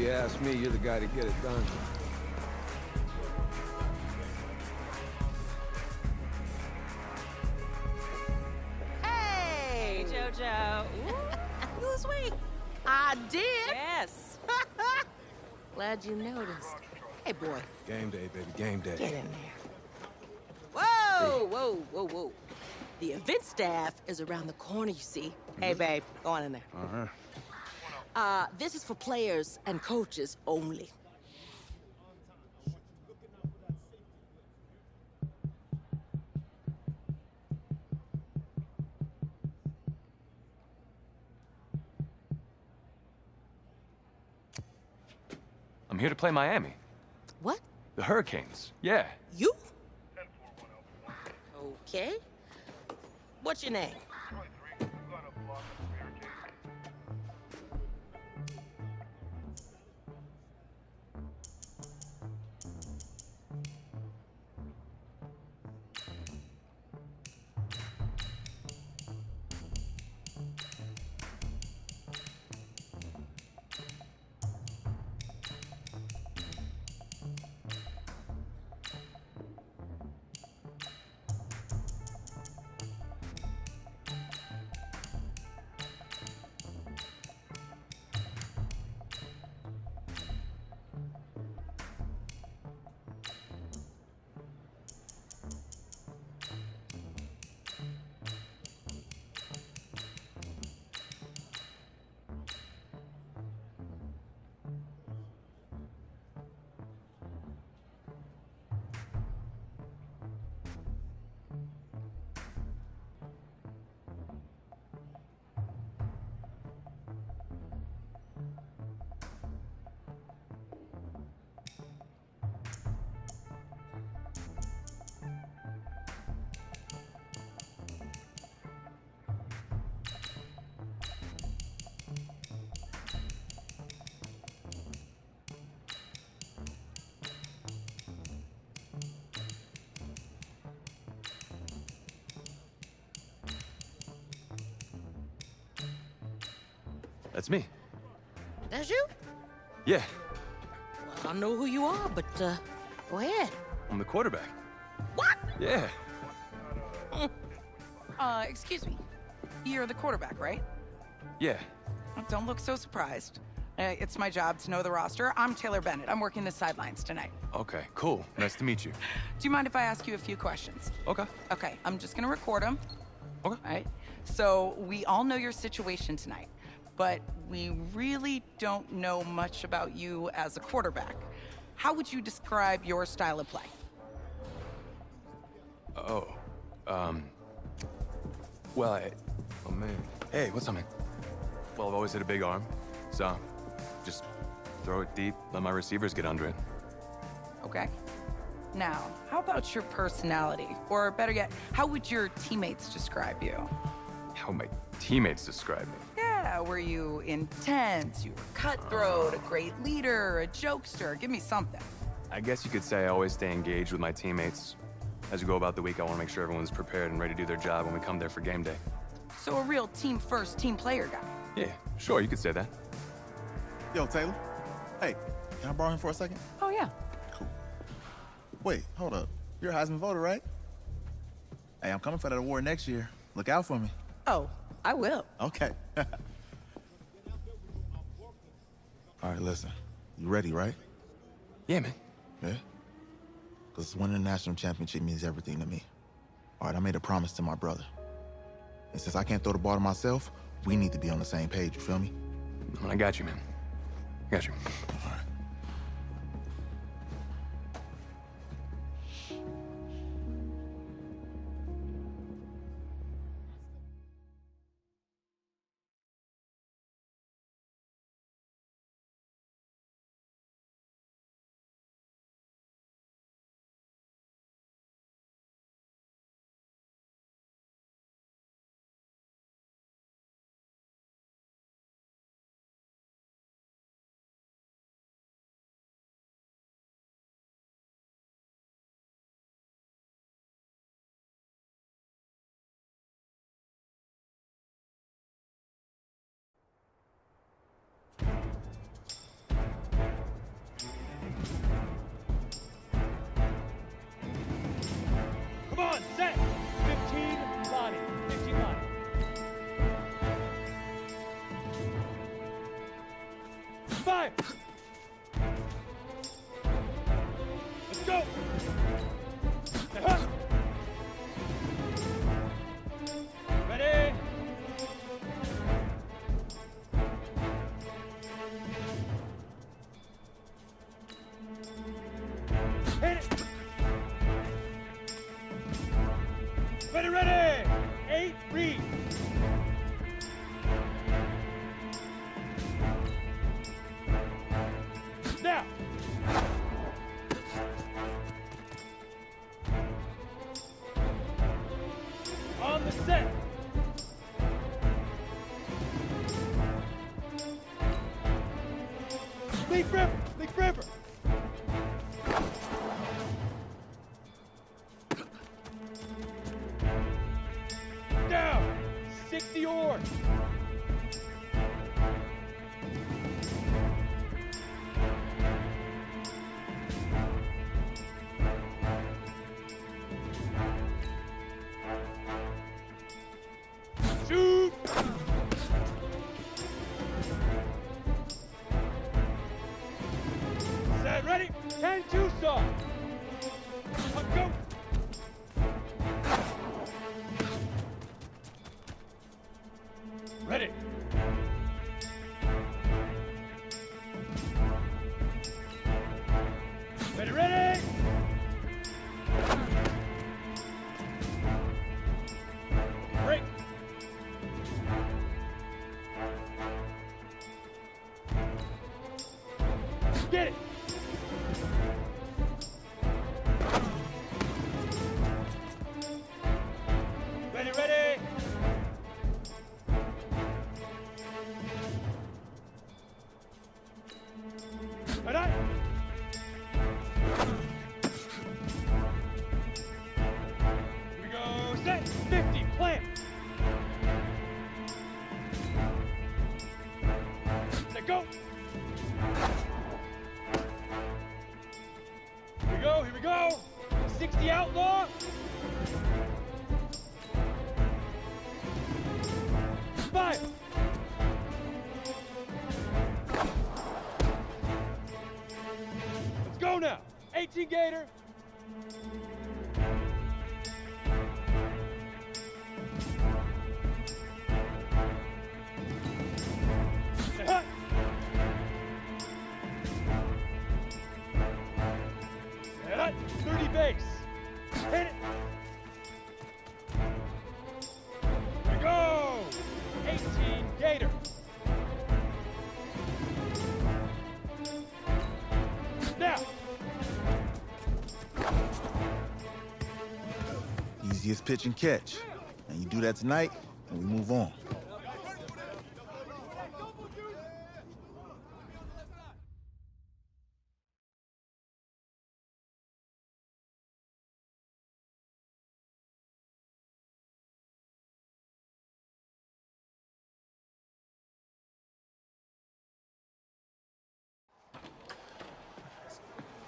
you ask me, you're the guy to get it done. Hey, JoJo. Ooh, you was weak. I did. Yes. Glad you noticed. Hey, boy. Game day, baby, game day. Get in there. Whoa, whoa, whoa, whoa. The event staff is around the corner, you see. Hey, babe, go on in there. Uh-huh. This is for players and coaches only. I'm here to play Miami. What? The Hurricanes. Yeah. You? Okay. What's your name? That's me. That's you? Yeah. Well, I know who you are, but, go ahead. I'm the quarterback. What? Yeah. Excuse me. You're the quarterback, right? Yeah. Don't look so surprised. It's my job to know the roster. I'm Taylor Bennett. I'm working the sidelines tonight. Okay, cool. Nice to meet you. Do you mind if I ask you a few questions? Okay. Okay, I'm just gonna record them. Okay. All right? So, we all know your situation tonight, but we really don't know much about you as a quarterback. How would you describe your style of play? Oh. Well, oh man. Hey, what's up, man? Well, I've always had a big arm, so just throw it deep, let my receivers get under it. Okay. Now, how about your personality? Or better yet, how would your teammates describe you? How my teammates describe me. Yeah, were you intense? You were cutthroat, a great leader, a jokester? Give me something. I guess you could say I always stay engaged with my teammates. As we go about the week, I want to make sure everyone's prepared and ready to do their job when we come there for game day. So a real team-first, team player guy. Yeah, sure, you could say that. Yo, Taylor. Hey, can I borrow him for a second? Oh, yeah. Cool. Wait, hold up. You're a Heisman voter, right? Hey, I'm coming for that award next year. Look out for me. Oh, I will. Okay. All right, listen. You ready, right? Yeah, man. Yeah? Because winning the national championship means everything to me. All right, I made a promise to my brother. And since I can't throw the ball to myself, we need to be on the same page, you feel me? I got you, man. I got you. All right. Come on, set. 15, Lonnie. 15, Lonnie. Fire. Let's go. Uh-huh. Ready? Hit it! Ready, ready! 8, read! Now! On the set! Leap river! Leap river! Down! 60 oars! Shoot! Set, ready? 10 Tucson! Let's go! Ready? Ready, ready! Break! Get it! Ready, ready! Right on! Here we go, set, 50, plant! Set, go! Here we go! 60 outlaw! Fire! Let's go now! 18 Gator! Say hut! Say hut! 30 base! Hit it! Here we go! 18 Gator! Now! Easiest pitch and catch. And you do that tonight, and we move on.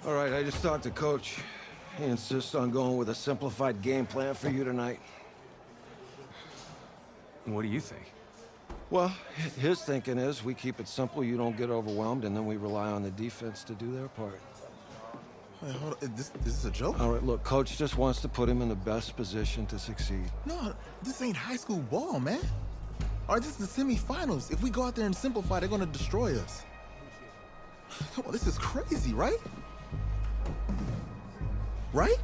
All right, I just talked to Coach. He insists on going with a simplified game plan for you tonight. What do you think? Well, his thinking is we keep it simple, you don't get overwhelmed, and then we rely on the defense to do their part. Wait, hold on. This is a joke? All right, look, Coach just wants to put him in the best position to succeed. No, this ain't high school ball, man. All right, this is the semifinals. If we go out there and simplify, they're gonna destroy us. Come on, this is crazy, right? Right?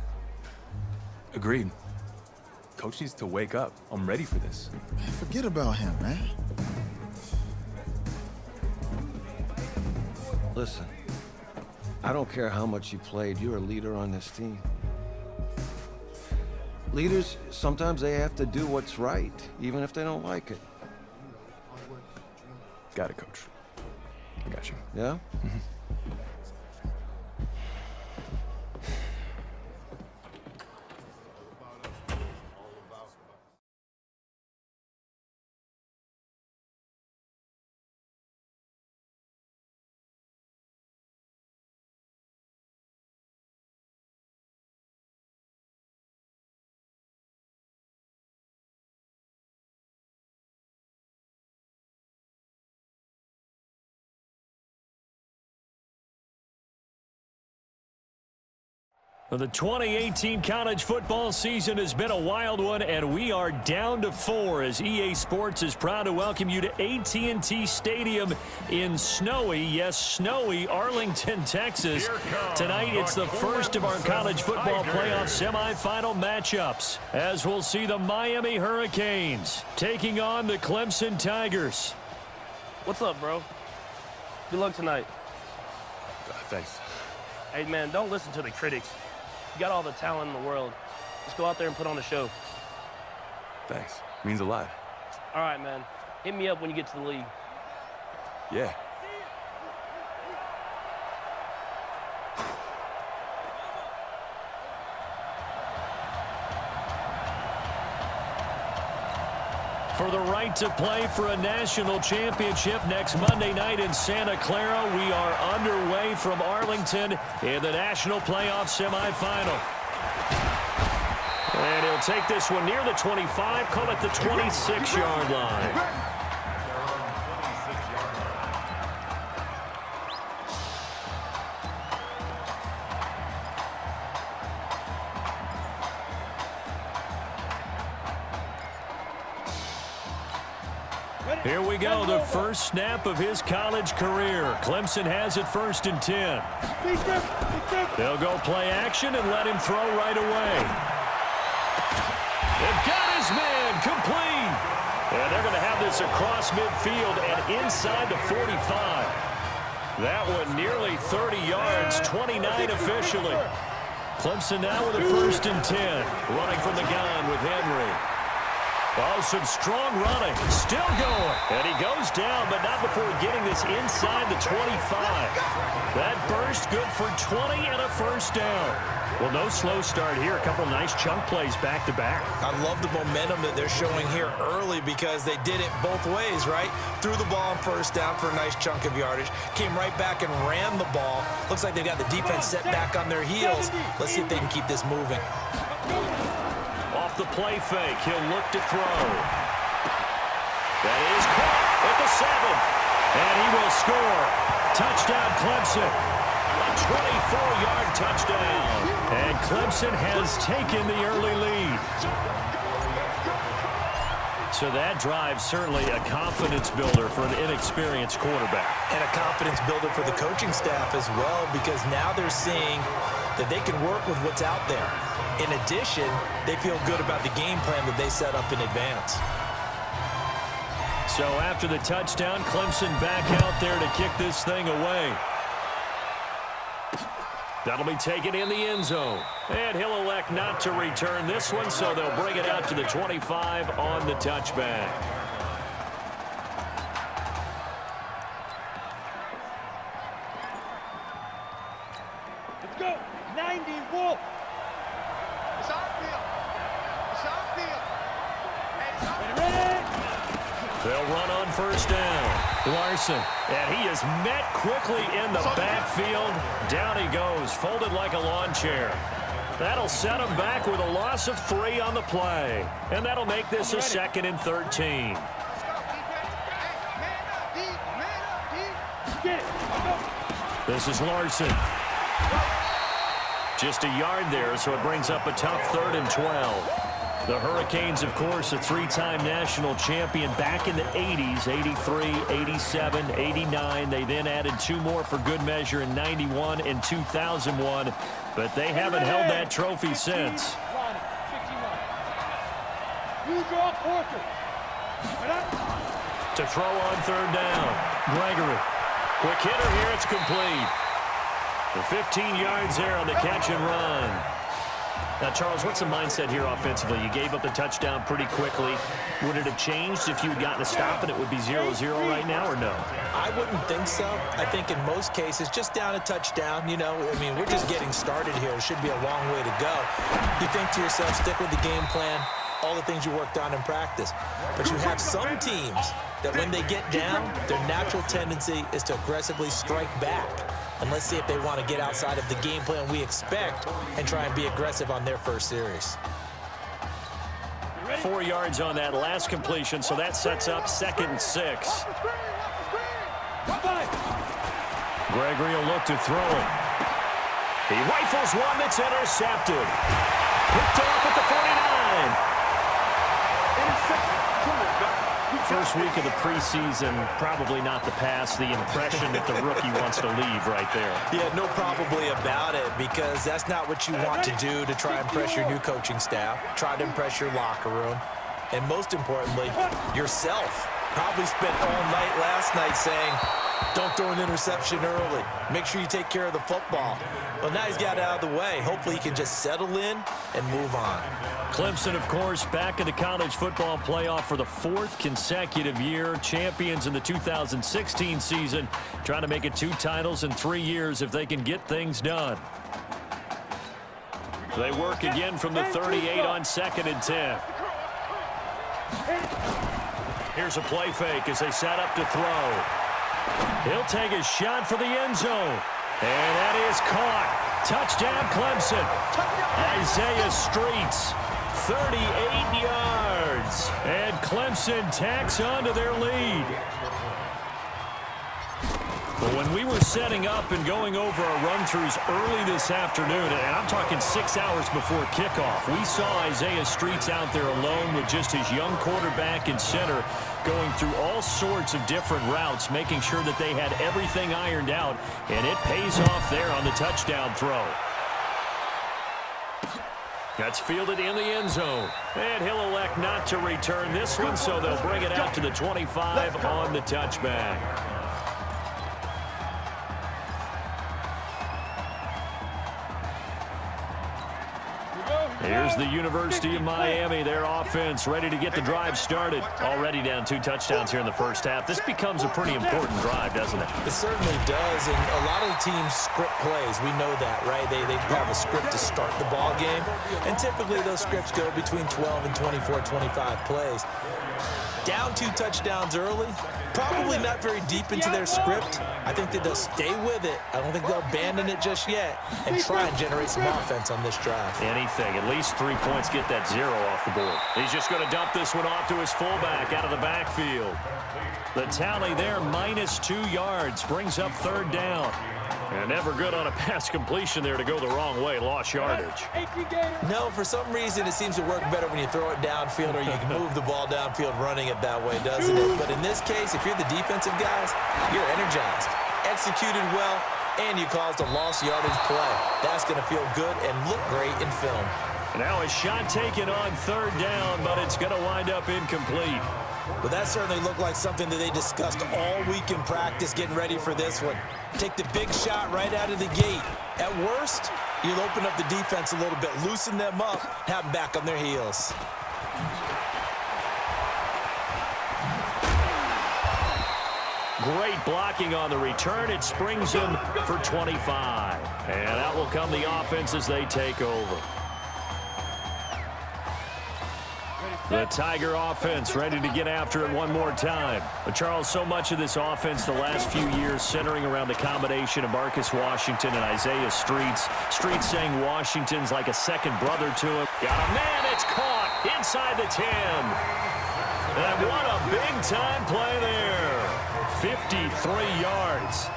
Agreed. Coach needs to wake up. I'm ready for this. Man, forget about him, man. Listen, I don't care how much you played, you're a leader on this team. Leaders, sometimes they have to do what's right, even if they don't like it. Got it, Coach. I got you. Yeah? Well, the 2018 college football season has been a wild one, and we are down to 4 as EA Sports is proud to welcome you to AT&T Stadium in snowy, yes, snowy Arlington, Texas. Tonight, it's the first of our college football playoff semifinal matchups, as we'll see the Miami Hurricanes taking on the Clemson Tigers. What's up, bro? Good luck tonight. Thanks. Hey, man, don't listen to the critics. You got all the talent in the world. Just go out there and put on a show. Thanks. Means a lot. All right, man. Hit me up when you get to the league. Yeah. For the right to play for a national championship next Monday night in Santa Clara, we are underway from Arlington in the national playoff semifinal. And he'll take this one near the 25, call it the 26-yard line. Here we go, the first snap of his college career. Clemson has it 1st and 10. They'll go play action and let him throw right away. They've got his man complete. And they're going to have this across midfield and inside the 45. That one nearly 30 yards, 29 officially. Clemson now with a 1st and 10. Running from the gun with Henry. Oh, some strong running. Still going. And he goes down, but not before getting this inside the 25. That burst good for 20 and a 1st down. Well, no slow start here. A couple nice chunk plays back-to-back. I love the momentum that they're showing here early because they did it both ways, right? Threw the ball on 1st down for a nice chunk of yardage. Came right back and ran the ball. Looks like they've got the defense set back on their heels. Let's see if they can keep this moving. Off the play fake, he'll look to throw. That is caught at the 7. And he will score. Touchdown, Clemson. A 24-yard touchdown. And Clemson has taken the early lead. So that drive certainly a confidence builder for an inexperienced quarterback. And a confidence builder for the coaching staff as well, because now they're seeing that they can work with what's out there. In addition, they feel good about the game plan that they set up in advance. So after the touchdown, Clemson back out there to kick this thing away. That'll be taken in the end zone. And he'll elect not to return this one, so they'll bring it out to the 25 on the touchback. Let's go. 90 Wolf. They'll run on 1st down. Larson, and he is met quickly in the backfield. Down he goes, folded like a lawn chair. That'll set him back with a loss of 3 on the play. And that'll make this a 2nd and 13. This is Larson. Just a yard there, so it brings up a tough 3rd and 12. The Hurricanes, of course, a 3-time national champion back in the 80s, 83, 87, 89. They then added 2 more for good measure in 91 and 2001, but they haven't held that trophy since. To throw on 3rd down, Gregory. Quick hitter here, it's complete. The 15 yards there on the catch and run. Now, Charles, what's the mindset here offensively? You gave up the touchdown pretty quickly. Would it have changed if you had gotten a stop and it would be 0-0 right now, or no? I wouldn't think so. I think in most cases, just down a touchdown, you know, I mean, we're just getting started here. It should be a long way to go. You think to yourself, stick with the game plan, all the things you worked on in practice. But you have some teams that when they get down, their natural tendency is to aggressively strike back. And let's see if they want to get outside of the game plan we expect and try and be aggressive on their first series. 4 yards on that last completion, so that sets up 2nd and 6. Gregory will look to throw it. He rifles one that's intercepted. Picked off at the 49. First week of the preseason, probably not the pass, the impression that the rookie wants to leave right there. Yeah, no probably about it, because that's not what you want to do to try and impress your new coaching staff, try to impress your locker room, and most importantly, yourself. Probably spent all night last night saying, don't throw an interception early. Make sure you take care of the football. Well, now he's got it out of the way. Hopefully he can just settle in and move on. Clemson, of course, back in the college football playoff for the 4th consecutive year. Champions in the 2016 season. Trying to make it 2 titles in 3 years if they can get things done. They work again from the 38 on 2nd and 10. Here's a play fake as they set up to throw. He'll take a shot for the end zone. And that is caught. Touchdown, Clemson. Isaiah Streets, 38 yards. And Clemson tacks on to their lead. But when we were setting up and going over our run-throughs early this afternoon, and I'm talking 6 hours before kickoff, we saw Isaiah Streets out there alone with just his young quarterback and center going through all sorts of different routes, making sure that they had everything ironed out, and it pays off there on the touchdown throw. That's fielded in the end zone, and he'll elect not to return this one, so they'll bring it out to the 25 on the touchback. Here's the University of Miami, their offense ready to get the drive started. Already down 2 touchdowns here in the first half. This becomes a pretty important drive, doesn't it? It certainly does, and a lot of the teams script plays. We know that, right? They have a script to start the ball game, and typically those scripts go between 12 and 24, 25 plays. Down 2 touchdowns early, probably not very deep into their script. I think that they'll stay with it. I don't think they'll abandon it just yet and try and generate some offense on this drive. Anything. At least 3 points, get that 0 off the board. He's just going to dump this one off to his fullback out of the backfield. The tally there, -2 yards, brings up 3rd down. And never good on a pass completion there to go the wrong way. Lost yardage. No, for some reason, it seems to work better when you throw it downfield or you can move the ball downfield running it that way, doesn't it? But in this case, if you're the defensive guys, you're energized, executed well, and you caused a lost yardage play. That's going to feel good and look great in film. Now a shot taken on 3rd down, but it's going to wind up incomplete. But that certainly looked like something that they discussed all week in practice getting ready for this one. Take the big shot right out of the gate. At worst, you'll open up the defense a little bit, loosen them up, have them back on their heels. Great blocking on the return. It springs him for 25. And out will come the offense as they take over. The Tiger offense ready to get after it one more time. But Charles, so much of this offense the last few years centering around the combination of Marcus Washington and Isaiah Streets. Streets saying Washington's like a second brother to him. Got a man, it's caught inside the 10. And what a big-time play there. 53 yards.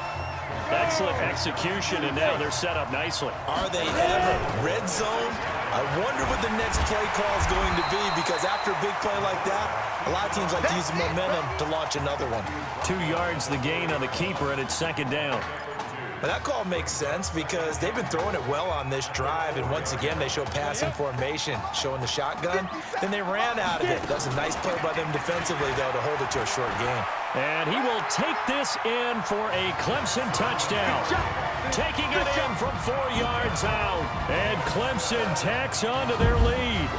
Excellent execution, and now they're set up nicely. Are they ever? Red zone? I wonder what the next play call is going to be, because after a big play like that, a lot of teams like to use the momentum to launch another one. 2 yards the gain on the keeper, and it's 2nd down. But that call makes sense because they've been throwing it well on this drive, and once again they show passing formation, showing the shotgun. Then they ran out of it. That's a nice play by them defensively, though, to hold it to a short game. And he will take this in for a Clemson touchdown. Taking it in from 4 yards out. And Clemson tacks on to their lead.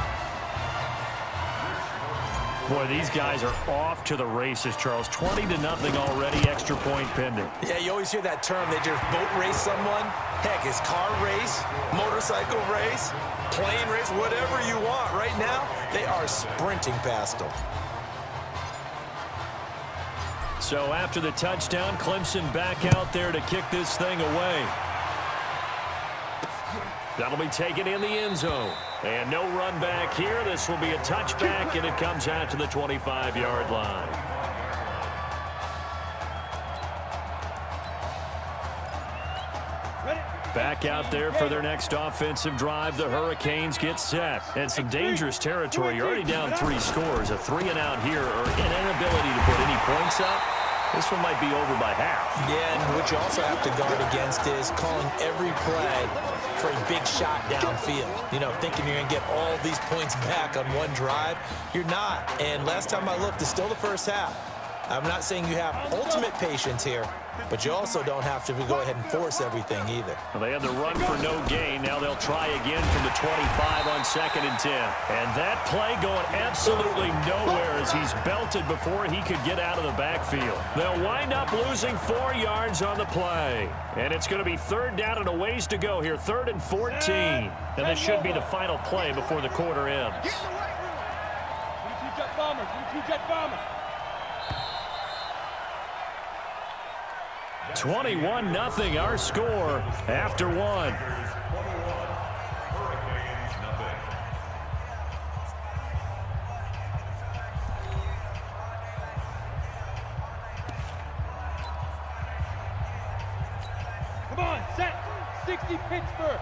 Boy, these guys are off to the races, Charles. 20-0 already, extra point pending. Yeah, you always hear that term. They just boat race someone. Heck, it's car race, motorcycle race, plane race, whatever you want. Right now, they are sprinting past them. So after the touchdown, Clemson back out there to kick this thing away. That'll be taken in the end zone. And no run back here. This will be a touchback, and it comes out to the 25-yard line. Back out there for their next offensive drive. The Hurricanes get set. And some dangerous territory. You're already down 3 scores. A 3-and-out here or an inability to put any points up. This one might be over by half. Yeah, and what you also have to guard against is calling every play for a big shot downfield. You know, thinking you're going to get all these points back on one drive. You're not. And last time I looked, it's still the first half. I'm not saying you have ultimate patience here, but you also don't have to go ahead and force everything either. Well, they had the run for no gain. Now they'll try again from the 25 on 2nd and 10. And that play going absolutely nowhere as he's belted before he could get out of the backfield. They'll wind up losing 4 yards on the play. And it's going to be 3rd down and a ways to go here. 3rd and 14. And this should be the final play before the quarter ends. 21-0 our score after 1. Come on, set. 60 Pittsburgh.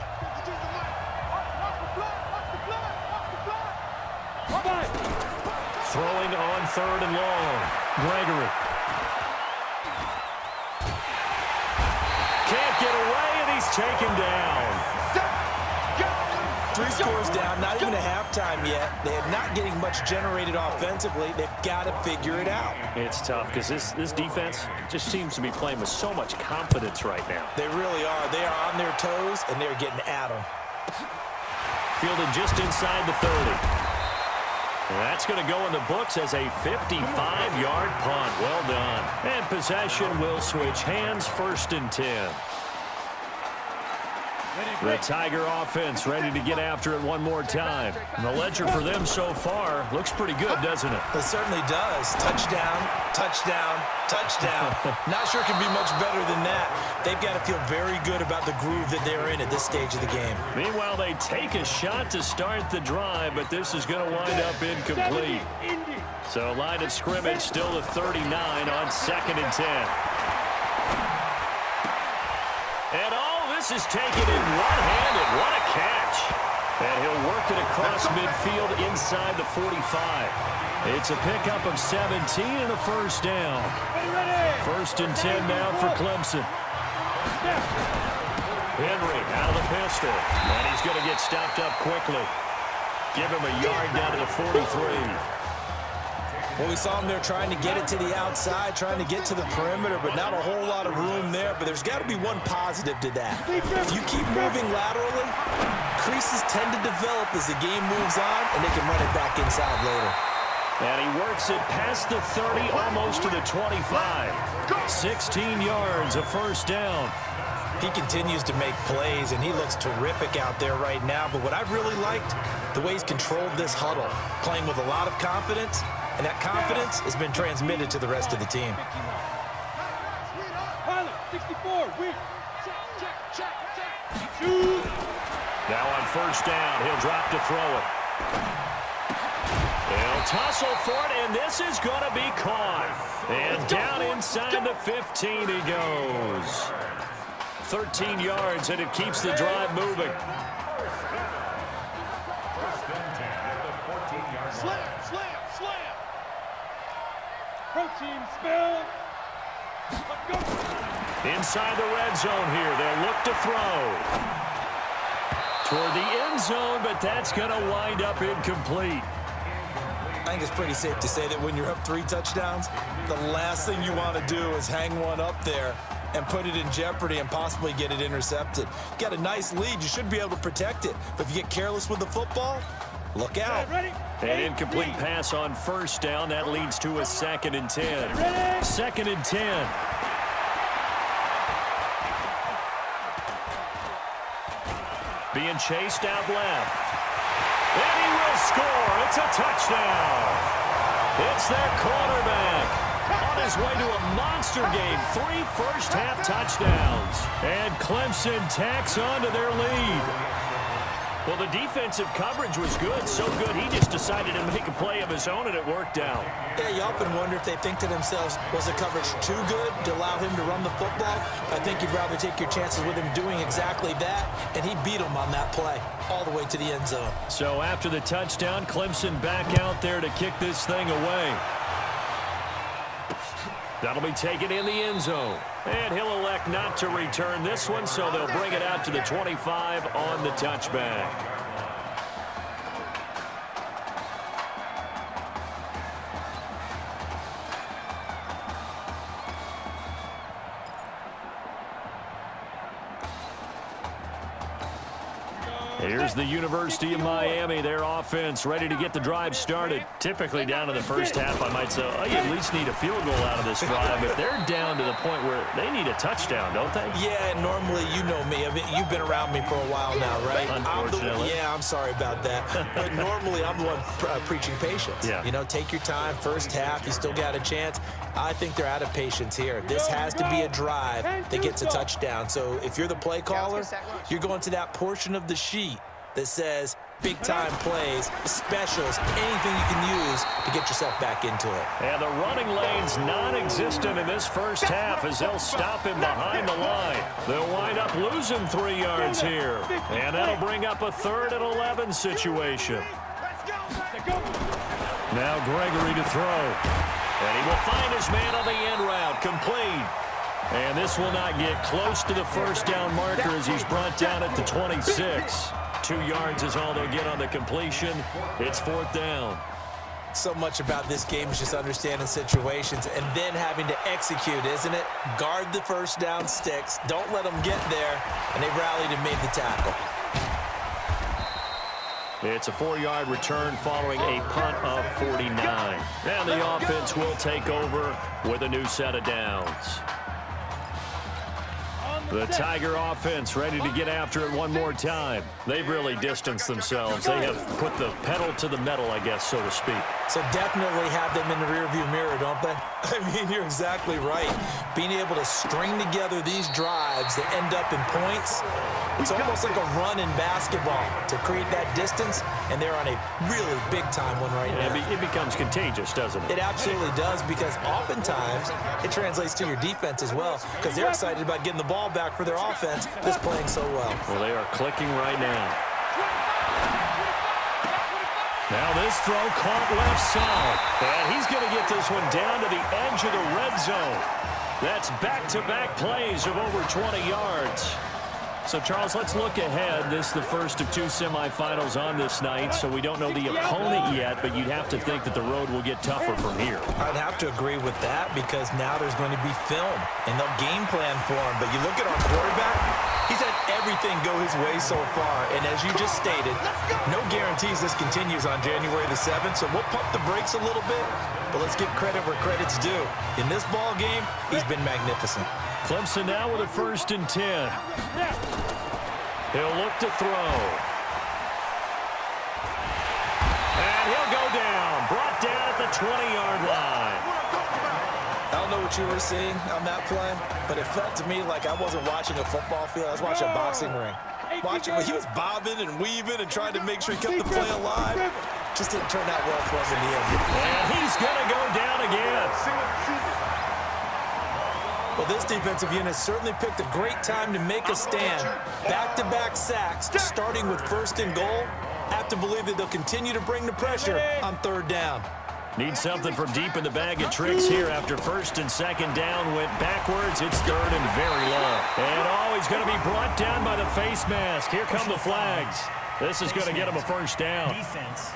Throwing on 3rd and long. Gregory. Can't get away, and he's taken down. 3 scores down, not even a halftime yet. They're not getting much generated offensively. They've got to figure it out. It's tough because this defense just seems to be playing with so much confidence right now. They really are. They are on their toes, and they're getting at them. Fielded just inside the 30. And that's going to go in the books as a 55-yard punt. Well done. And possession will switch hands, 1st and 10. The Tiger offense ready to get after it one more time. And the ledger for them so far looks pretty good, doesn't it? It certainly does. Touchdown, touchdown, touchdown. Not sure it can be much better than that. They've got to feel very good about the groove that they're in at this stage of the game. Meanwhile, they take a shot to start the drive, but this is going to wind up incomplete. So line of scrimmage still at 39 on 2nd and 10. And all this is taken in one-handed. What a catch. And he'll work it across midfield inside the 45. It's a pickup of 17 and a 1st down. 1st and 10 now for Clemson. Henry out of the pistol. And he's going to get stopped up quickly. Give him a yard down to the 43. Well, we saw him there trying to get it to the outside, trying to get to the perimeter, but not a whole lot of room there. But there's got to be one positive to that. If you keep moving laterally, creases tend to develop as the game moves on, and they can run it back inside later. And he works it past the 30, almost to the 25. 16 yards, a 1st down. He continues to make plays, and he looks terrific out there right now. But what I've really liked, the way he's controlled this huddle, playing with a lot of confidence, and that confidence has been transmitted to the rest of the team. 64, now on 1st down, he'll drop to throw it. He'll tussle for it, and this is going to be caught. And down inside the 15 he goes. 13 yards, and it keeps the drive moving. Protein spill. Inside the red zone here, they'll look to throw. Toward the end zone, but that's going to wind up incomplete. I think it's pretty safe to say that when you're up 3 touchdowns, the last thing you want to do is hang one up there and put it in jeopardy and possibly get it intercepted. You got a nice lead. You should be able to protect it. But if you get careless with the football, look out. An incomplete pass on 1st down. That leads to a 2nd and 10. 2nd and 10. Being chased out left. And he will score. It's a touchdown. It's their quarterback. On his way to a monster game. 3 first-half touchdowns. And Clemson tacks on to their lead. Well, the defensive coverage was good, so good he just decided to make a play of his own, and it worked out. Yeah, you often wonder if they think to themselves, was the coverage too good to allow him to run the football? I think you'd rather take your chances with him doing exactly that, and he beat him on that play all the way to the end zone. So after the touchdown, Clemson back out there to kick this thing away. That'll be taken in the end zone. And he'll elect not to return this one, so they'll bring it out to the 25 on the touchback. Here's the University of Miami, their offense ready to get the drive started. Typically down in the first half, I might say, oh, you at least need a field goal out of this drive, but they're down to the point where they need a touchdown, don't they? Yeah, and normally, you know me. I mean, you've been around me for a while now, right? Unfortunately. I'm sorry about that. But normally, I'm the one preaching patience. Yeah. You know, take your time. First half, you still got a chance. I think they're out of patience here. This has to be a drive that gets a touchdown. So if you're the play caller, you're going to that portion of the sheet that says big-time plays, specials, anything you can use to get yourself back into it. And the running lane's non-existent in this first half as they'll stop him behind the line. They'll wind up losing 3 yards here. And that'll bring up a 3rd and 11 situation. Now Gregory to throw. And he will find his man on the end route, complete. And this will not get close to the first down marker as he's brought down at the 26. 2 yards is all they'll get on the completion. It's 4th down. So much about this game is just understanding situations and then having to execute, isn't it? Guard the first down sticks. Don't let them get there. And they rallied and made the tackle. It's a 4-yard return following a punt of 49. And the offense will take over with a new set of downs. The Tiger offense ready to get after it one more time. They've really distanced themselves. They have put the pedal to the metal, I guess, so to speak. So definitely have them in the rearview mirror, don't they? I mean, you're exactly right. Being able to string together these drives that end up in points, it's almost like a run in basketball to create that distance, and they're on a really big-time one right now. It becomes contagious, doesn't it? It absolutely does, because oftentimes it translates to your defense as well, because they're excited about getting the ball back for their offense that's playing so well. Well, they are clicking right now. Now this throw caught left side. And he's going to get this one down to the edge of the red zone. That's back-to-back plays of over 20 yards. So, Charles, let's look ahead. This is the first of 2 semifinals on this night, so we don't know the opponent yet, but you'd have to think that the road will get tougher from here. I'd have to agree with that because now there's going to be film, and they'll game plan for him. But you look at our quarterback, he's had everything go his way so far, and as you just stated, no guarantees this continues on January the 7th, so we'll pump the brakes a little bit, but let's give credit where credit's due. In this ball game, he's been magnificent. Clemson now with a 1st and 10. He'll look to throw. And he'll go down. Brought down at the 20-yard line. I don't know what you were seeing on that play, but it felt to me like I wasn't watching a football field. I was watching a boxing ring. He was bobbing and weaving and trying to make sure he kept the play alive. Just didn't turn out well for him in the end. And he's going to go down again. Well, this defensive unit certainly picked a great time to make a stand. Back-to-back sacks, starting with 1st and goal. Have to believe that they'll continue to bring the pressure on 3rd down. Need something from deep in the bag of tricks here after 1st and 2nd down went backwards. It's 3rd and very low. And he's going to be brought down by the face mask. Here come the flags. This is going to get him a 1st down. Defense.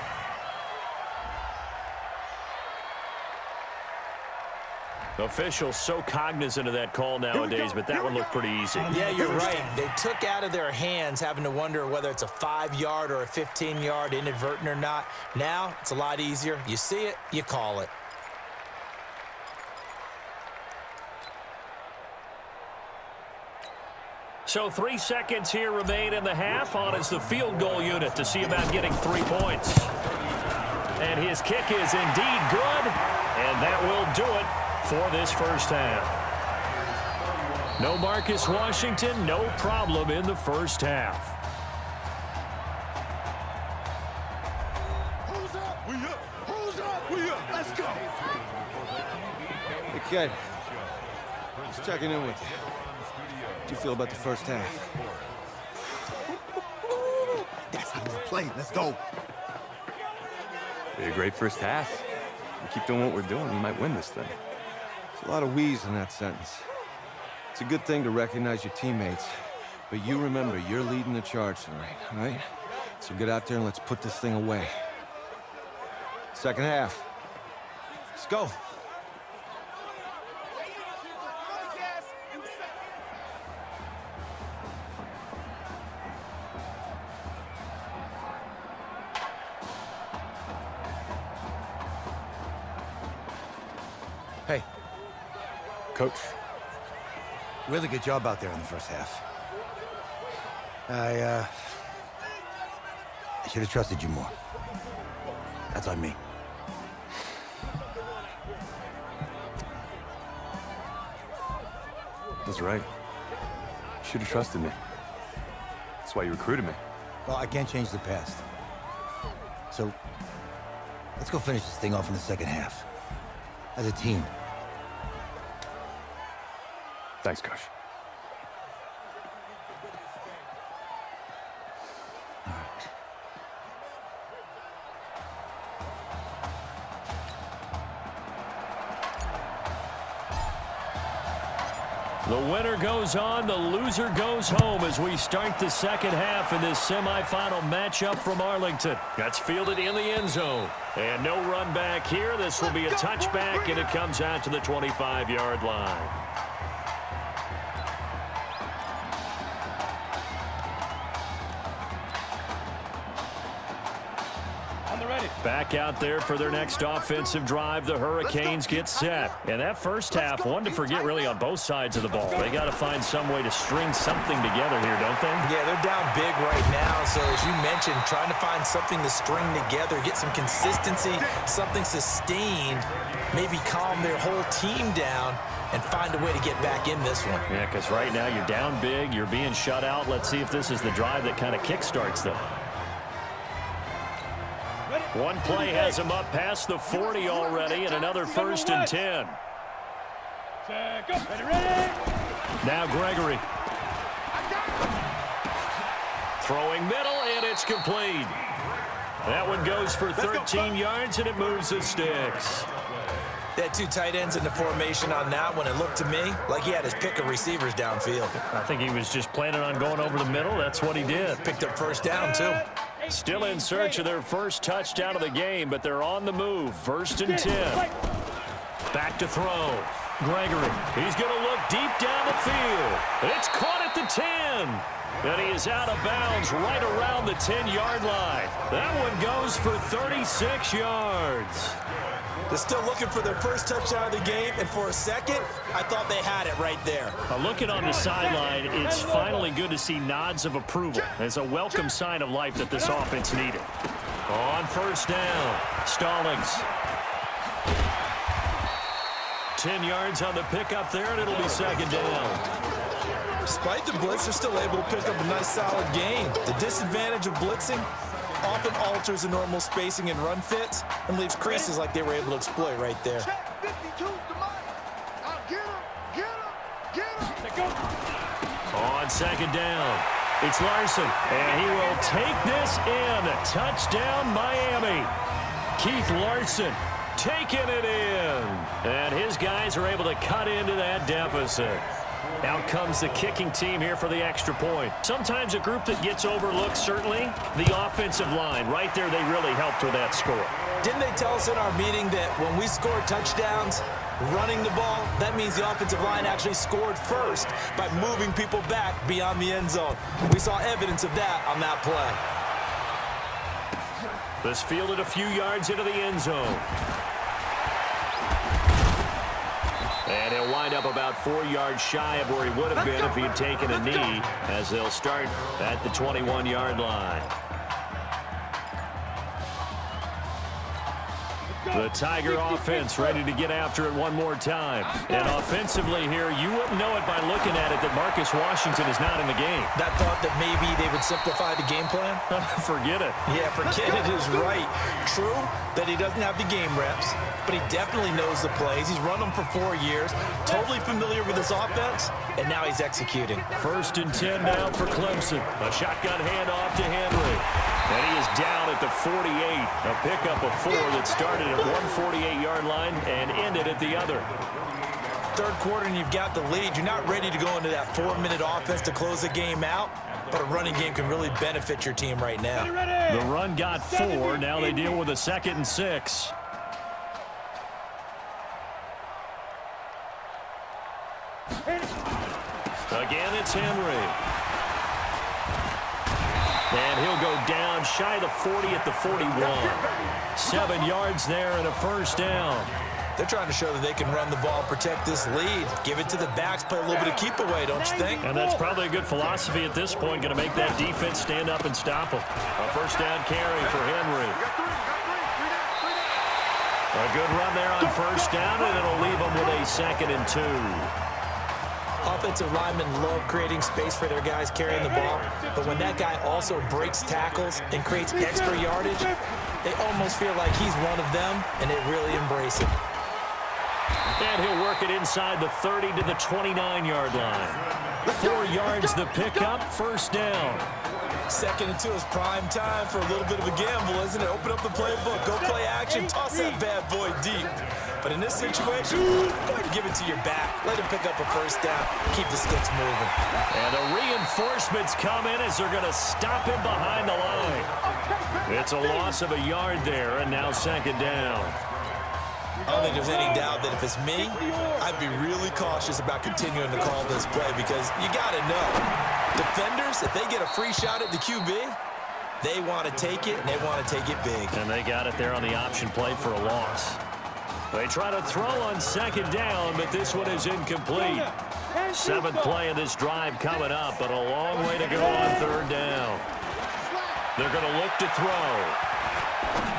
Officials so cognizant of that call nowadays, but that one looked pretty easy. Yeah, you're right. They took out of their hands having to wonder whether it's a 5-yard or a 15-yard inadvertent or not. Now, it's a lot easier. You see it, you call it. So 3 seconds here remain in the half. On is the field goal unit to see about getting 3 points. And his kick is indeed good, and that will do it for this first half. No Marcus Washington, no problem in the first half. We up. Who's up? We up. Let's go. Hey, kid. Just checking in with you. How'd you feel about the first half? That's how we play. Let's go. We had a great first half. We keep doing what we're doing, we might win this thing. There's a lot of we's in that sentence. It's a good thing to recognize your teammates, but you remember, you're leading the charge tonight, all right? So get out there and let's put this thing away. Second half. Let's go. Hey, Coach, really good job out there in the first half. I should have trusted you more. That's on me. that's right. You should have trusted me. That's why you recruited me. Well, I can't change the past. So, let's go finish this thing off in the second half. As a team. Thanks, Coach. The winner goes on, the loser goes home as we start the second half in this semifinal matchup from Arlington. That's fielded in the end zone. And no run back here. This will be a touchback, and it comes out to the 25-yard line. Back out there for their next offensive drive. The Hurricanes get set. And that first half, one to forget really on both sides of the ball. They got to find some way to string something together here, don't they? Yeah, they're down big right now. So as you mentioned, trying to find something to string together, get some consistency, something sustained, maybe calm their whole team down and find a way to get back in this one. Yeah, because right now you're down big. You're being shut out. Let's see if this is the drive that kind of kickstarts them. One play has him up past the 40 already, and another 1st and 10. Now Gregory. Throwing middle, and it's complete. That one goes for 13 yards, and it moves the sticks. They had two tight ends in the formation on that one. It looked to me like he had his pick of receivers downfield. I think he was just planning on going over the middle. That's what he did. Picked up first down, too. Still in search of their first touchdown of the game, but they're on the move. 1st and 10. Back to throw. Gregory. He's going to look deep down the field. It's caught at the 10. And he is out of bounds right around the 10-yard line. That one goes for 36 yards. They're still looking for their first touchdown of the game, and for a second, I thought they had it right there. Looking on the sideline, it's finally good to see nods of approval. It's a welcome sign of life that this offense needed. On 1st down, Stallings. 10 yards on the pickup there, and it'll be 2nd down. Despite the blitz, they're still able to pick up a nice, solid gain. The disadvantage of blitzing often alters the normal spacing and run fits and leaves creases like they were able to exploit right there. On 2nd down, it's Larson, and he will take this in. Touchdown, Miami. Keith Larson taking it in. And his guys are able to cut into that deficit. Out comes the kicking team here for the extra point. Sometimes a group that gets overlooked, certainly, the offensive line. Right there, they really helped with that score. Didn't they tell us in our meeting that when we score touchdowns, running the ball, that means the offensive line actually scored first by moving people back beyond the end zone. We saw evidence of that on that play. This fielded a few yards into the end zone. And he'll wind up about 4 yards shy of where he would have been if he had taken a knee, as they'll start at the 21-yard line. The Tiger offense ready to get after it one more time. And offensively here, you wouldn't know it by looking at it that Marcus Washington is not in the game. That thought that maybe they would simplify the game plan? Forget it. Yeah, forget it is right. True that he doesn't have the game reps, but he definitely knows the plays. He's run them for 4 years, totally familiar with his offense, and now he's executing. 1st and 10 now for Clemson. A shotgun handoff to Henry. And he is down at the 48. A pickup of 4 that started at one 48-yard line and ended at the other. Third quarter and you've got the lead. You're not ready to go into that 4-minute offense to close the game out, but a running game can really benefit your team right now. The run got 4. Now they deal with a 2nd and 6. Again, it's Henry. And he'll go down shy of the 40 at the 41. 7 yards there and a 1st down. They're trying to show that they can run the ball, protect this lead, give it to the backs, play a little bit of keep away, don't you think? And that's probably a good philosophy at this point, going to make that defense stand up and stop them. A 1st down carry for Henry. A good run there on 1st down, and it'll leave them with a 2nd and 2. Offensive linemen love creating space for their guys carrying the ball, but when that guy also breaks tackles and creates extra yardage, they almost feel like he's one of them, and they really embrace it. And he'll work it inside the 30 to the 29-yard line. 4 yards the pickup, 1st down. 2nd and 2 is prime time for a little bit of a gamble, isn't it? Open up the playbook, go play action, toss that bad boy deep. But in this situation, go ahead and give it to your back. Let him pick up a 1st down, keep the sticks moving. And the reinforcements come in as they're going to stop him behind the line. It's a loss of a yard there, and now 2nd down. I don't think there's any doubt that if it's me, I'd be really cautious about continuing to call this play because you got to know, defenders, if they get a free shot at the QB, they want to take it, and they want to take it big. And they got it there on the option play for a loss. They try to throw on 2nd down, but this one is incomplete. 7th play of this drive coming up, but a long way to go on 3rd down. They're going to look to throw.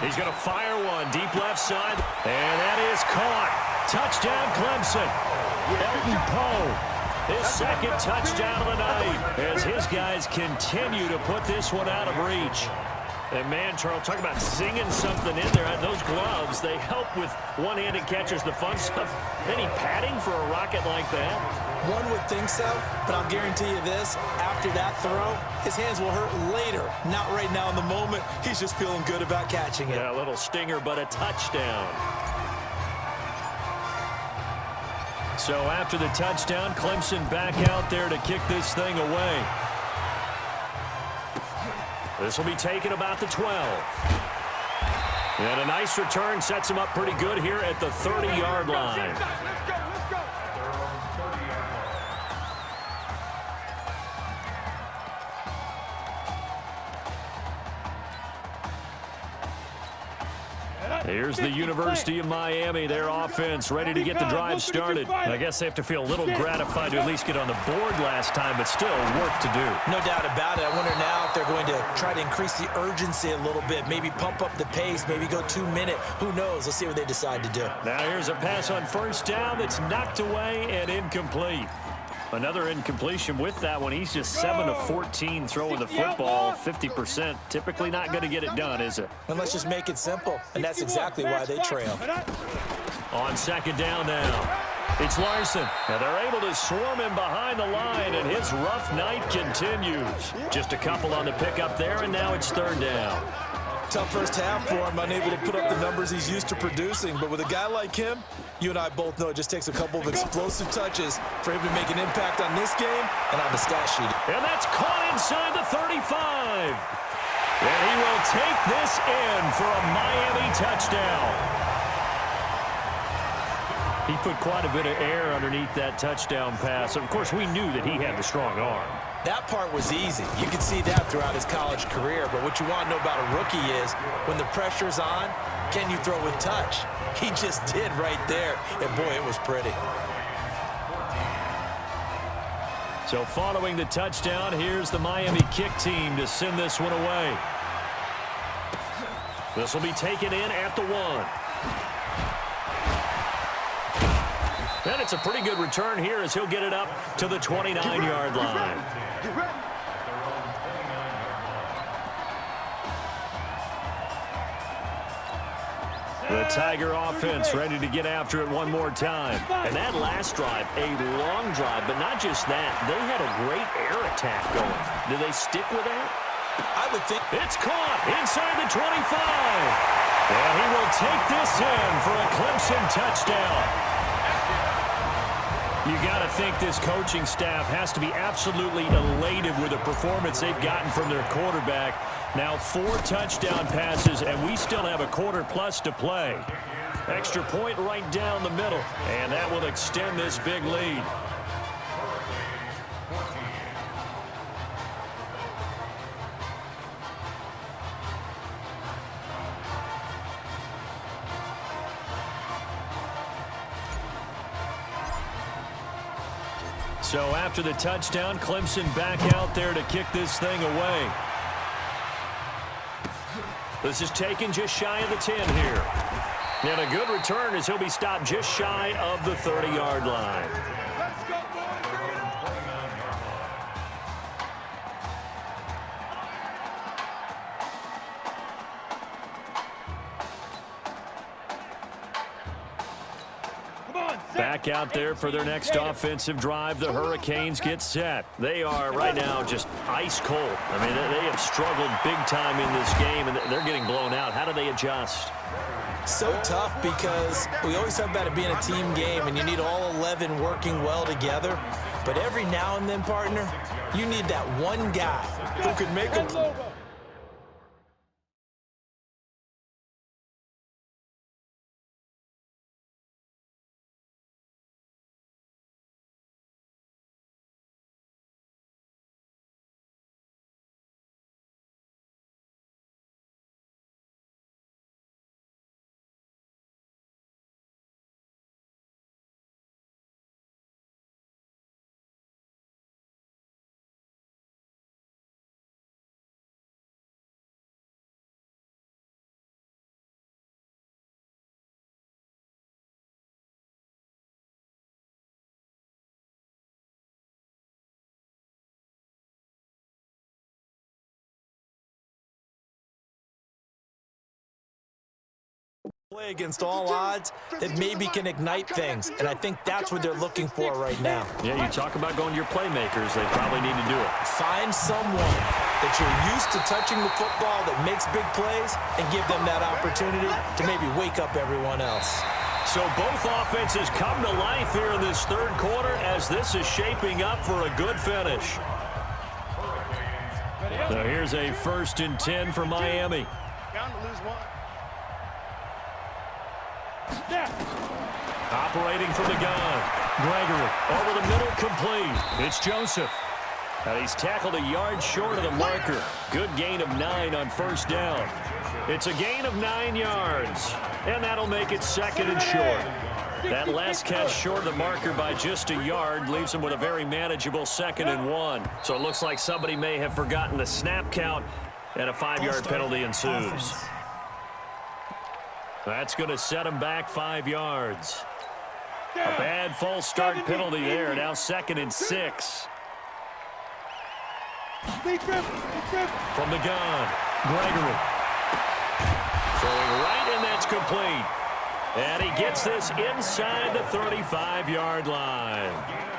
He's going to fire one deep left side, and that is caught. Touchdown, Clemson. Elton Poe, his 2nd touchdown of the night as his guys continue to put this one out of reach. And man, Charles, talk about singing something in there. Those gloves, they help with one-handed catches, the fun stuff. Any padding for a rocket like that? One would think so, but I'll guarantee you this, after that throw, his hands will hurt later. Not right now in the moment. He's just feeling good about catching it. Yeah, a little stinger, but a touchdown. So after the touchdown, Clemson back out there to kick this thing away. This will be taken about the 12. And a nice return sets him up pretty good here at the 30-yard line. Here's the University of Miami, their offense ready to get the drive started. I guess they have to feel a little gratified to at least get on the board last time, but still work to do. No doubt about it. I wonder now if they're going to try to increase the urgency a little bit, maybe pump up the pace, maybe go 2-minute. Who knows? Let's see what they decide to do. Now here's a pass on 1st down that's knocked away and incomplete. Another incompletion with that one. He's just 7 of 14 throwing the football, 50%. Typically not going to get it done, is it? And let's just make it simple, and that's exactly why they trail. On 2nd down now, it's Larson. And they're able to swarm him behind the line, and his rough night continues. Just a couple on the pickup there, and now it's 3rd down. Tough first half for him, unable to put up the numbers he's used to producing. But with a guy like him, you and I both know it just takes a couple of explosive touches for him to make an impact on this game and on the stat sheet. And that's caught inside the 35. And he will take this in for a Miami touchdown. He put quite a bit of air underneath that touchdown pass. Of course, we knew that he had the strong arm. That part was easy. You could see that throughout his college career. But what you want to know about a rookie is when the pressure's on, can you throw with touch? He just did right there. And, boy, it was pretty. So following the touchdown, here's the Miami kick team to send this one away. This will be taken in at the 1. And it's a pretty good return here as he'll get it up to the 29-yard line. The Tiger offense ready to get after it one more time. And that last drive, a long drive, but not just that. They had a great air attack going. Do they stick with that? I would think. It's caught inside the 25. And he will take this in for a Clemson touchdown. You got to think this coaching staff has to be absolutely elated with the performance they've gotten from their quarterback. Now 4 touchdown passes, and we still have a quarter plus to play. Extra point right down the middle, and that will extend this big lead. So after the touchdown, Clemson back out there to kick this thing away. This is taken just shy of the 10 here. And a good return as he'll be stopped just shy of the 30-yard line. Back out there for their next offensive drive. The Hurricanes get set. They are right now just ice cold. I mean, they have struggled big time in this game, and they're getting blown out. How do they adjust? So tough because we always talk about it being a team game, and you need all 11 working well together. But every now and then, partner, you need that one guy who can make a... play against all odds that maybe can ignite things, and I think that's what they're looking for right now. Yeah, you talk about going to your playmakers, they probably need to do it. Find someone that you're used to touching the football that makes big plays and give them that opportunity to maybe wake up everyone else. So both offenses come to life here in this third quarter as this is shaping up for a good finish. So here's a 1st and 10 for Miami. Bound to lose one. Operating from the gun. Gregory over the middle, complete. It's Joseph. And he's tackled a yard short of the marker. Good gain of 9 on 1st down. It's a gain of 9 yards. And that'll make it 2nd and short. That last catch short of the marker by just a yard leaves him with a very manageable 2nd and 1. So it looks like somebody may have forgotten the snap count, and a 5-yard penalty ensues. That's going to set him back 5 yards. A bad false start penalty there. Now 2nd and 6. From the gun, Gregory. Throwing right, and that's complete. And he gets this inside the 35-yard line.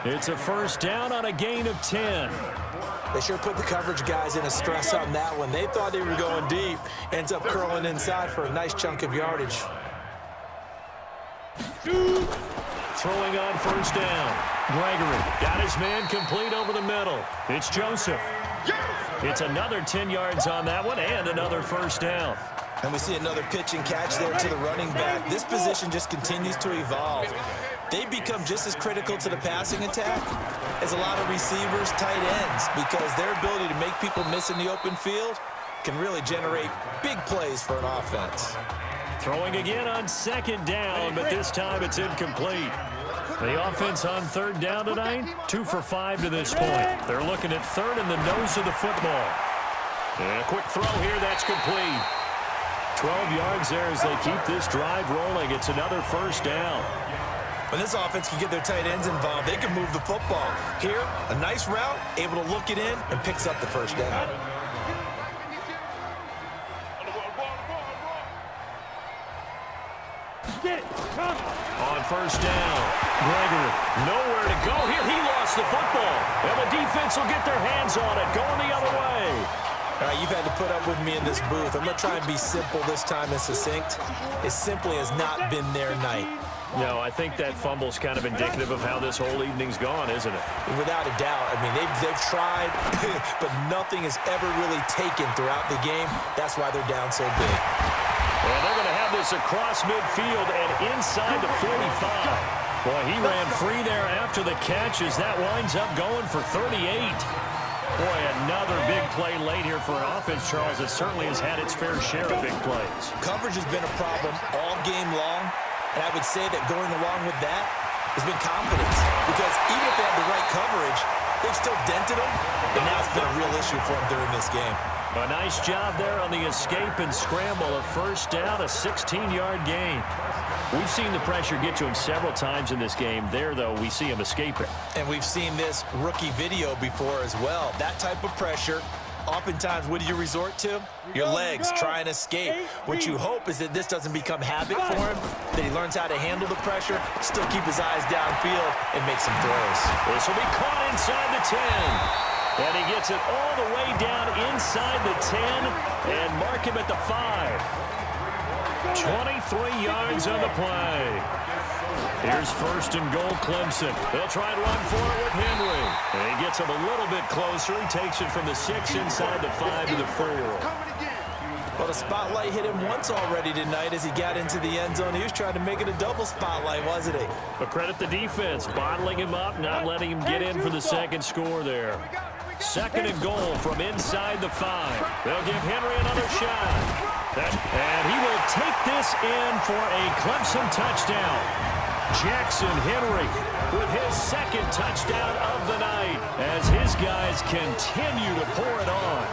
It's a 1st down on a gain of 10. They sure put the coverage guys in a stress on that one. They thought they were going deep. Ends up curling inside for a nice chunk of yardage. Throwing on 1st down. Gregory got his man complete over the middle. It's Joseph. It's another 10 yards on that one and another 1st down. And we see another pitch and catch there to the running back. This position just continues to evolve. They become just as critical to the passing attack as a lot of receivers, tight ends, because their ability to make people miss in the open field can really generate big plays for an offense. Throwing again on 2nd down, but this time it's incomplete. The offense on 3rd down tonight, 2 for 5 to this point. They're looking at 3rd in the nose of the football. And a quick throw here, that's complete. 12 yards there as they keep this drive rolling. It's another first down. When this offense can get their tight ends involved, they can move the football. Here, a nice route, able to look it in, and picks up the first down. Get it. Come. On first down, Gregory, nowhere to go here. He lost the football, and the defense will get their hands on it, going the other way. All right, you've had to put up with me in this booth. I'm going to try and be simple this time and succinct. It simply has not been their night. No, I think that fumble's kind of indicative of how this whole evening's gone, isn't it? Without a doubt. I mean, they've tried, but nothing has ever really taken throughout the game. That's why they're down so big. Well, they're going to have this across midfield and inside the 45. Boy, he ran free there after the catch as that winds up going for 38. Boy, another big play late here for an offense, Charles, that certainly has had its fair share of big plays. Coverage has been a problem all game long, and I would say that going along with that has been confidence. Because even if they had the right coverage, they've still dented them, and now it's been a real issue for them during this game. A nice job there on the escape and scramble. A first down, a 16-yard gain. We've seen the pressure get to him several times in this game. There, though, we see him escaping. And we've seen this rookie video before as well. That type of pressure, oftentimes, what do you resort to? Your legs, try and escape. What you hope is that this doesn't become habit for him, that he learns how to handle the pressure, still keep his eyes downfield, and make some throws. This will be caught inside the 10. And he gets it all the way down inside the 10 and mark him at the 5. 23 yards on the play. Here's first and goal, Clemson. They'll try and run for it with Henry. And he gets him a little bit closer. He takes it from the 6 inside the 5 to the 4. Well, the spotlight hit him once already tonight as he got into the end zone. He was trying to make it a double spotlight, wasn't he? But credit the defense, bottling him up, not letting him get in for the second score there. Second and goal from inside the 5. They'll give Henry another shot. And he will take this in for a Clemson touchdown. Jackson Henry with his second touchdown of the night as his guys continue to pour it on.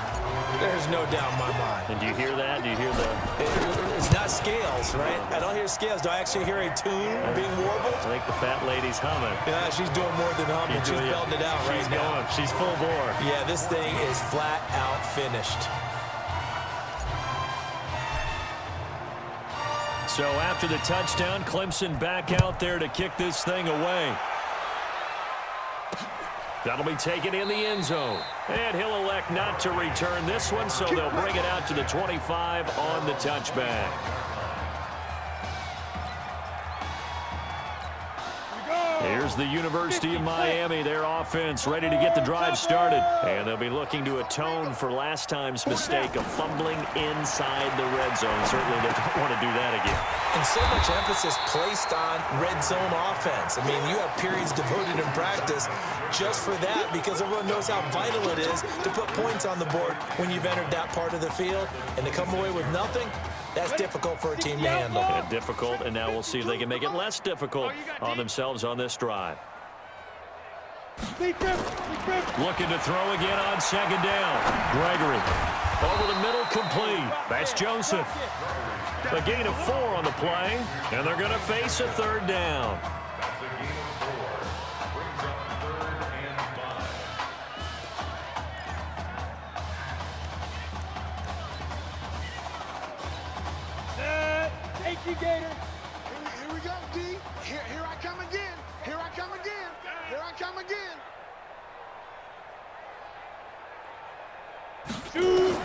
There's no doubt in my mind. And do you hear that? Do you hear the... It's not scales, right? I don't hear scales. Do I actually hear a tune being warbled? I think the fat lady's humming. Yeah, she's doing more than humming. She's belting it out right now. She's full bore. Yeah, this thing is flat out finished. So after the touchdown, Clemson back out there to kick this thing away. That'll be taken in the end zone. And he'll elect not to return this one, so they'll bring it out to the 25 on the touchback. Here's the University of Miami, their offense ready to get the drive started. And they'll be looking to atone for last time's mistake of fumbling inside the red zone. Certainly they don't want to do that again. And so much emphasis placed on red zone offense. I mean, you have periods devoted in practice just for that because everyone knows how vital it is to put points on the board when you've entered that part of the field. And to come away with nothing, that's difficult for a team to handle. And difficult, and now we'll see if they can make it less difficult on themselves on this drive. Looking to throw again on second down. Gregory over the middle, complete. That's Joseph. A gain of 4 on the play, and they're going to face a third down. Gator. Here we go, D. Here I come again. Here I come again. Here I come again. Shoot.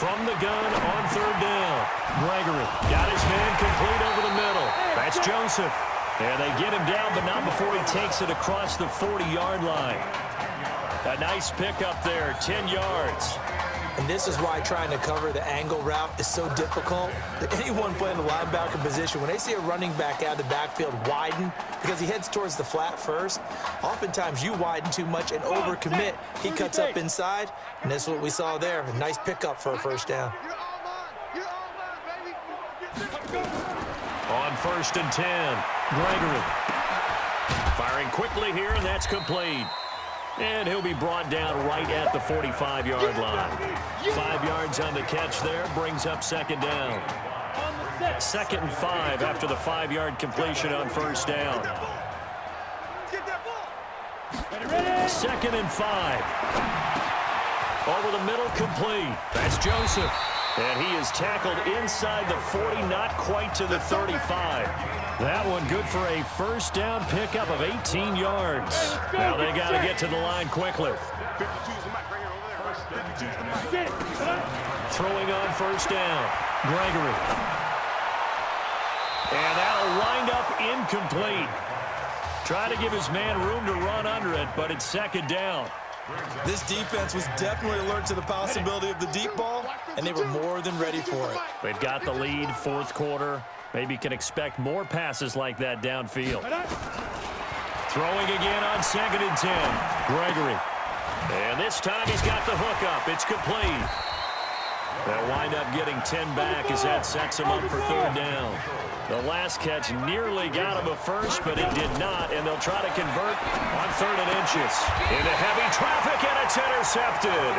From the gun on third down. Gregory got his man complete over the middle. That's Joseph. And they get him down, but not before he takes it across the 40-yard line. A nice pickup there, 10 yards. And this is why trying to cover the angle route is so difficult. Anyone playing the linebacker position, when they see a running back out of the backfield widen because he heads towards the flat first, oftentimes you widen too much and overcommit. He cuts up inside, and that's what we saw there. A nice pickup for a first down. On first and 10, Gregory. Firing quickly here, and that's complete. And he'll be brought down right at the 45-yard line. 5 yards on the catch there, brings up second down. 2nd and 5 after the 5-yard completion on first down. 2nd and 5. Over the middle, complete. That's Joseph. And he is tackled inside the 40, not quite to the 35. That one good for a first down pickup of 18 yards. Now they got to get to the line quickly. Throwing on first down, Gregory. And that'll wind up incomplete. Try to give his man room to run under it, but it's second down. This defense was definitely alert to the possibility of the deep ball, and they were more than ready for it. They've got the lead, 4th quarter. Maybe can expect more passes like that downfield. Throwing again on 2nd and 10. Gregory. And this time he's got the hook up. It's complete. They'll wind up getting 10 back as that sets him up for 3rd down. The last catch nearly got him a first, but it did not, and they'll try to convert on 3rd and inches. Into heavy traffic, and it's intercepted.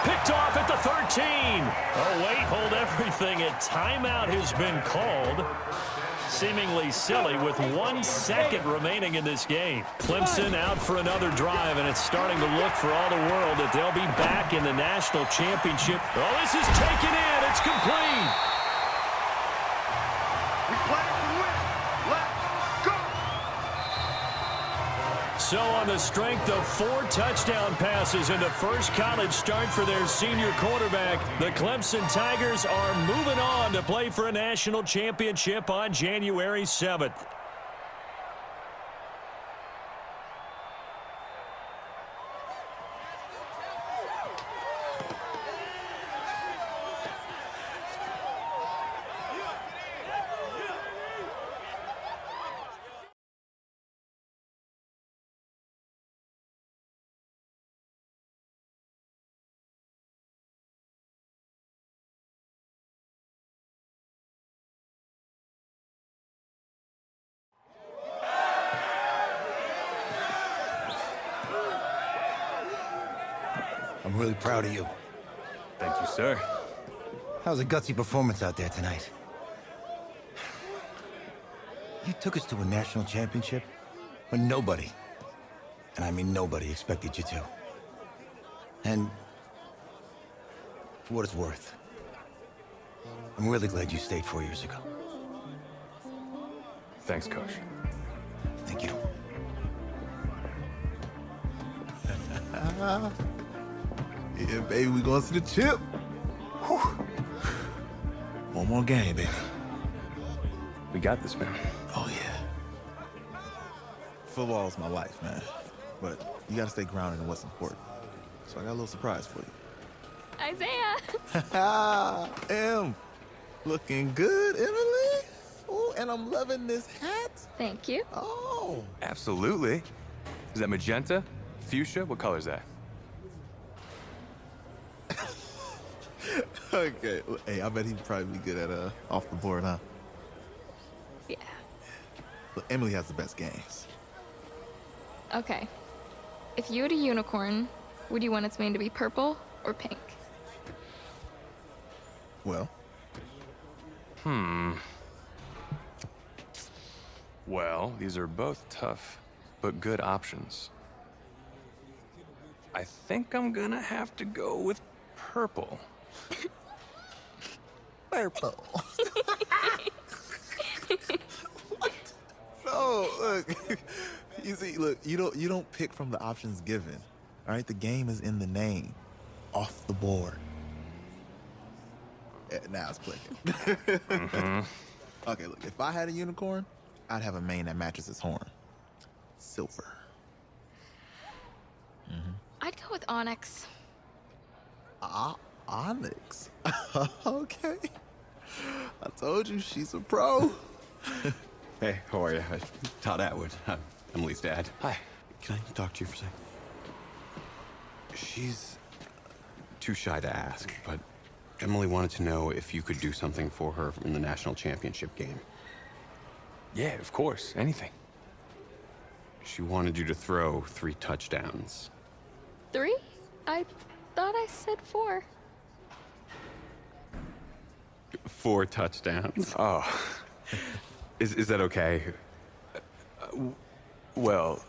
Picked off at the 13. Oh, wait, hold everything. A timeout has been called. Seemingly silly with 1 second remaining in this game. Clemson out for another drive, and it's starting to look for all the world that they'll be back in the national championship. Oh, this is taken in. It's complete. We play to win. Let's go. So on the strength of 4 touchdown passes and the first college start for their senior quarterback, the Clemson Tigers are moving on to play for a national championship on January 7th. I'm really proud of you. Thank you, sir. That was a gutsy performance out there tonight. You took us to a national championship when nobody, and I mean nobody, expected you to. And for what it's worth, I'm really glad you stayed 4 years ago. Thanks, Coach. Thank you. Yeah, baby, we going to the chip. Whew. One more game, baby. We got this, man. Oh, yeah. Football is my life, man. But you got to stay grounded in what's important. So I got a little surprise for you. Isaiah! Em, looking good, Emily. Oh, and I'm loving this hat. Thank you. Oh. Absolutely. Is that magenta? Fuchsia? What color is that? Okay. Hey, I bet he'd probably be good at off the board, huh? Yeah. Look, Emily has the best games. Okay. If you had a unicorn, would you want its mane to be purple or pink? Well. Well, these are both tough, but good options. I think I'm gonna have to go with purple. Purple. What? No, look. You see, look, you don't pick from the options given. All right, the game is in the name. Off the board. Now it's clicking. Okay, look, if I had a unicorn, I'd have a mane that matches its horn. Silver. I'd go with onyx. Onyx. Okay. I told you she's a pro. Hey, how are you? Todd Atwood. I'm Emily's dad. Hi. Can I talk to you for a second? She's too shy to ask, but Emily wanted to know if you could do something for her in the national championship game. Yeah, of course. Anything. She wanted you to throw 3 touchdowns. 3? I thought I said 4. 4 touchdowns. Oh. Is that okay? Well,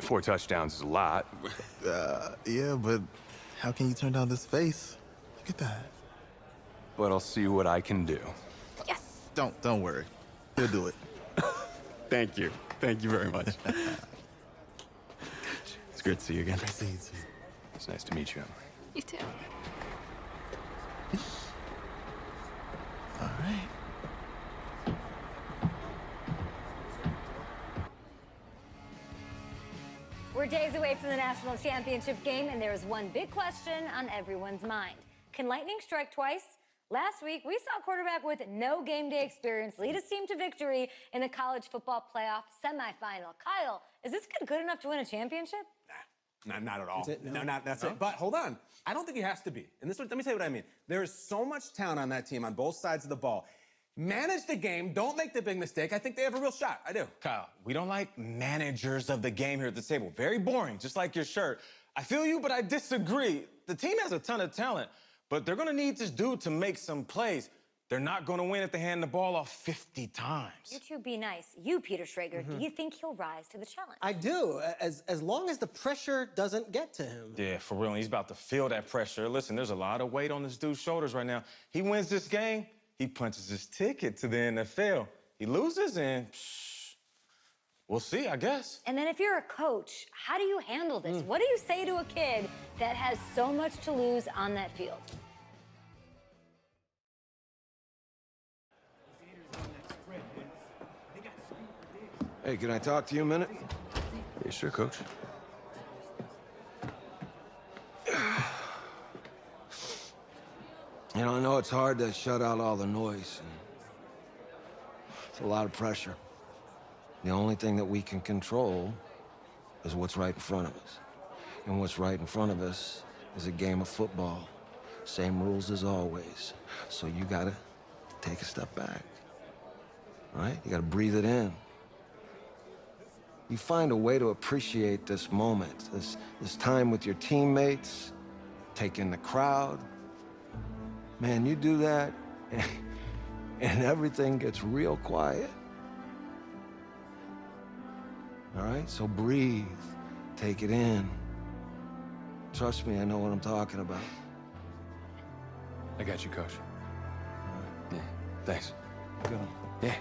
4 touchdowns is a lot. Yeah, but how can you turn down this face? Look at that. But I'll see what I can do. Yes. Don't worry. He'll do it. Thank you. Thank you very much. It's great to see you again. Great to see you too. It's nice to meet you. You too. All right. We're days away from the national championship game, and there is one big question on everyone's mind. Can lightning strike twice? Last week, we saw a quarterback with no game day experience lead his team to victory in the college football playoff semifinal. Kyle, is this kid good enough to win a championship? Not at all. That's it? No? That's it. But hold on. I don't think he has to be. And let me tell you what I mean. There is so much talent on that team on both sides of the ball. Manage the game. Don't make the big mistake. I think they have a real shot. I do. Kyle, we don't like managers of the game here at the table. Very boring, just like your shirt. I feel you, but I disagree. The team has a ton of talent, but they're going to need this dude to make some plays. They're not going to win if they hand the ball off 50 times. You two be nice. You, Peter Schrager, do you think he'll rise to the challenge? I do, as long as the pressure doesn't get to him. Yeah, for real. He's about to feel that pressure. Listen, there's a lot of weight on this dude's shoulders right now. He wins this game, he punches his ticket to the NFL. He loses, and we'll see, I guess. And then if you're a coach, how do you handle this? What do you say to a kid that has so much to lose on that field? Hey, can I talk to you a minute? Yeah, sure, Coach. You know, I know it's hard to shut out all the noise. It's a lot of pressure. The only thing that we can control is what's right in front of us. And what's right in front of us is a game of football. Same rules as always. So you gotta take a step back. All right? You gotta breathe it in. You find a way to appreciate this moment, this time with your teammates, take in the crowd. Man, you do that, and everything gets real quiet. All right? So breathe, take it in. Trust me, I know what I'm talking about. I got you, Coach. Yeah, thanks. Go. Yeah.